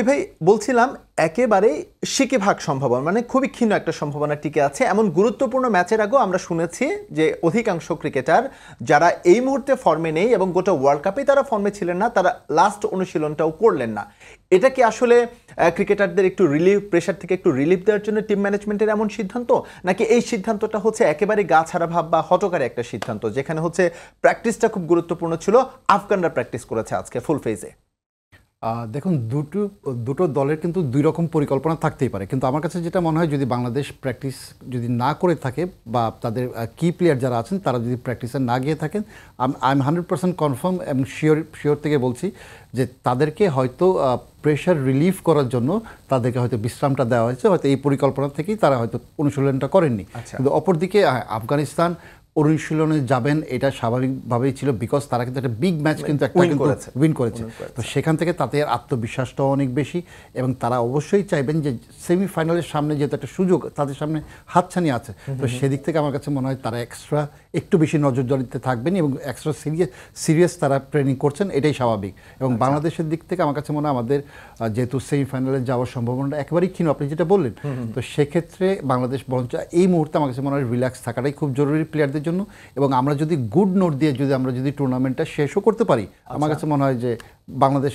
ভাই বলছিলাম একেবারেই সিকিভাগ সম্ভাবনা মানে খুবই ক্ষীণ একটা সম্ভাবনা টিকে আছে এমন গুরুত্বপূর্ণ ম্যাচের আগেও আমরা শুনেছি যে অধিকাংশ ক্রিকেটার যারা এই মুহূর্তে ফর্মে নেই এবং গোটা ওয়ার্ল্ড কাপে তারা ফর্মে ছিলেন না তারা লাস্ট অনুশীলনটাও করলেন না। এটা কি আসলে ক্রিকেটারদের একটু রিলিফ প্রেশার থেকে একটু রিলিফ দেওয়ার জন্য টিম ম্যানেজমেন্টের এমন সিদ্ধান্ত, নাকি এই সিদ্ধান্তটা হচ্ছে একেবারে গা ছাড়া ভাব বা হটকারী একটা সিদ্ধান্ত যেখানে হচ্ছে প্র্যাকটিসটা খুব গুরুত্বপূর্ণ ছিল? আফগানরা প্র্যাকটিস করেছে আজকে ফুল ফেজে। দেখুন দুটো দলের কিন্তু দুই রকম পরিকল্পনা থাকতেই পারে, কিন্তু আমার কাছে যেটা মনে হয় যদি বাংলাদেশ প্র্যাকটিস যদি না করে থাকে বা তাদের কি প্লেয়ার যারা আছেন তারা যদি প্র্যাকটিসে না গিয়ে থাকেন, আই এম 100% কনফার্ম এবং শিওর থেকে বলছি যে তাদেরকে হয়তো প্রেশার রিলিফ করার জন্য তাদেরকে হয়তো বিশ্রামটা দেওয়া হয়েছে, হয়তো এই পরিকল্পনা থেকেই তারা হয়তো অনুশীলনটা করেননি। কিন্তু অপরদিকে আফগানিস্তান অনুশীলনে যাবেন এটা স্বাভাবিকভাবেই ছিল, বিকজ তারা কিন্তু একটা বিগ ম্যাচ কিন্তু একটা উইন করেছে। তো সেখান থেকে তাদের আত্মবিশ্বাসটাও অনেক বেশি এবং তারা অবশ্যই চাইবেন যে সেমিফাইনালের সামনে যেহেতু একটা সুযোগ তাদের সামনে হাতছানি আছে, তো সেদিক থেকে আমার কাছে মনে হয় তারা এক্সট্রা একটু বেশি নজরদারিতে থাকবেন এবং এক্সট্রা সিরিয়াস তারা ট্রেনিং করছেন, এটাই স্বাভাবিক। এবং বাংলাদেশের দিক থেকে আমার কাছে মনে হয় আমাদের যেহেতু সেমিফাইনালে যাওয়ার সম্ভাবনাটা একেবারেই ক্ষীণ, আপনি যেটা বললেন, তো সেক্ষেত্রে বাংলাদেশ বরঞ্চ এই মুহূর্তে আমার কাছে মনে হয় রিল্যাক্স থাকাটাই খুব জরুরি প্লেয়ারদের জন্য। এবং আমরা যদি গুড নোট দিয়ে আমরা যদি টুর্নামেন্টটা শেষও করতে পারি, আমার কাছে মনে হয় যে বাংলাদেশ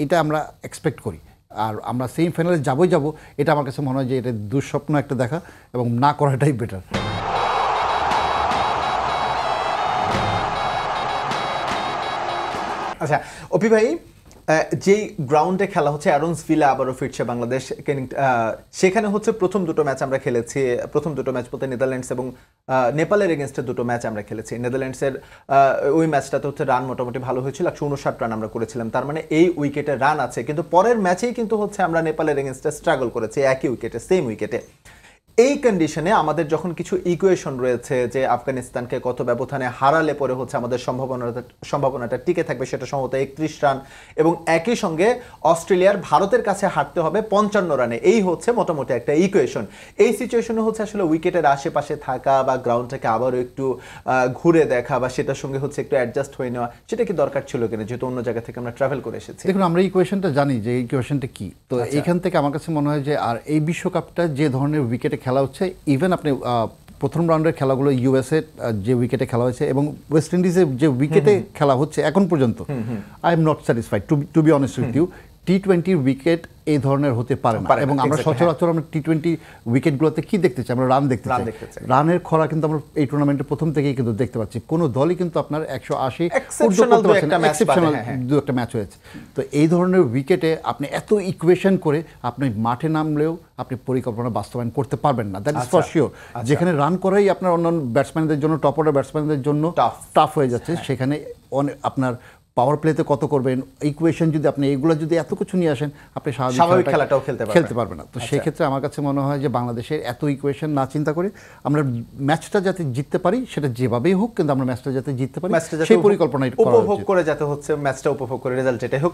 এটা আমরা এক্সপেক্ট করি। আর আমরা সেমিফাইনালে যাব এটা আমার কাছে মনে হয় যে এটা দুঃস্বপ্ন একটা দেখা এবং না করাটাই বেটার। আচ্ছা অপি ভাই, যেই গ্রাউন্ডে খেলা হচ্ছে অ্যারন্স ভিলা আবারও ফিরছে বাংলাদেশ, সেখানে হচ্ছে প্রথম দুটো ম্যাচ আমরা খেলেছি। প্রথম দুটো ম্যাচ বলতে নেদারল্যান্ডস এবং নেপালের এগেনস্টে দুটো ম্যাচ আমরা খেলেছি। নেদারল্যান্ডসের ওই ম্যাচটাতে হচ্ছে রান মোটামুটি ভালো হয়েছিল, 159 রান আমরা করেছিলাম, তার মানে এই উইকেটে রান আছে। কিন্তু পরের ম্যাচেই কিন্তু হচ্ছে আমরা নেপালের এগেনস্টে স্ট্রাগল করেছি একই উইকেটে, সেম উইকেটে। এই কন্ডিশনে আমাদের যখন কিছু ইকুয়েশন রয়েছে যে আফগানিস্তানকে কত ব্যবধানে হারালে পরে হচ্ছে আমাদের সম্ভাবনাটা টিকে থাকবে, সেটা সম্ভবত 31 রান, এবং একই সঙ্গে অস্ট্রেলিয়ার ভারতের কাছে হারতে হবে 55 রানে। এই হচ্ছে মোটামুটি একটা ইকুয়েশন। এই সিচুয়েশনে হচ্ছে আসলে উইকেটের আশেপাশে থাকা বা গ্রাউন্ডটাকে আবারও একটু ঘুরে দেখা বা সেটার সঙ্গে হচ্ছে একটু অ্যাডজাস্ট হয়ে নেওয়া, সেটা কি দরকার ছিল কিনা, যেহেতু অন্য জায়গা থেকে আমরা ট্রাভেল করে এসেছি? দেখুন, আমরা ইকুয়েশনটা জানি যে ইকুয়েশনটা কি, তো এইখান থেকে আমার কাছে মনে হয় যে আর এই বিশ্বকাপটা যে ধরনের উইকেটে খেলা হচ্ছে, ইভেন আপনি প্রথম রাউন্ডের খেলাগুলো ইউএসএ যে উইকেটে খেলা হয়েছে এবং ওয়েস্ট ইন্ডিজের যে উইকেটে খেলা হচ্ছে এখন পর্যন্ত, I am not satisfied to be honest with you. টি-20 উইকেট এই ধরনের হতে পারে না, এবং আমরা সচরাচর আমরা টি-20 উইকেটগুলোতে কি দেখতে চাই? আমরা রান দেখতে চাই। রানের খরা কিন্তু আমরা এই টুর্নামেন্টের প্রথম থেকেই কিন্তু দেখতে পাচ্ছি, কোনো দলই কিন্তু আপনার 180 এক্সেপশনাল দু একটা ম্যাচ হয়েছে। তো এই ধরনের উইকেটে আপনি এত ইকুয়েশন করে আপনি মাঠে নামলেও আপনি পরিকল্পনা বাস্তবায়ন করতে পারবেন না, দ্যাট ইজ ফর শিওর। যেখানে রান করাই আপনার অন্যান্য ব্যাটসম্যানদের জন্য, টপ অর্ডার ব্যাটসম্যানদের জন্য টাফ হয়ে যাচ্ছে, সেখানে আপনার পাওয়ার প্লেতে কত করবেন, ইকুয়েশন যদি আপনি এইগুলো যদি এত কিছু নিয়ে আসেন, আপনি স্বাভাবিক খেলাটাও খেলতে পারবেন না। তো সেক্ষেত্রে আমার কাছে মনে হয় যে বাংলাদেশের এত ইকুয়েশন না চিন্তা করে আমরা ম্যাচটা যাতে জিততে পারি, সেটা যেভাবেই হোক, কিন্তু আমরা ম্যাচটা যাতে জিততে পারি সেই পরিকল্পনা উপভোগ করে যাতে হচ্ছে ম্যাচটা উপভোগ করে রেজাল্ট যেটাই হোক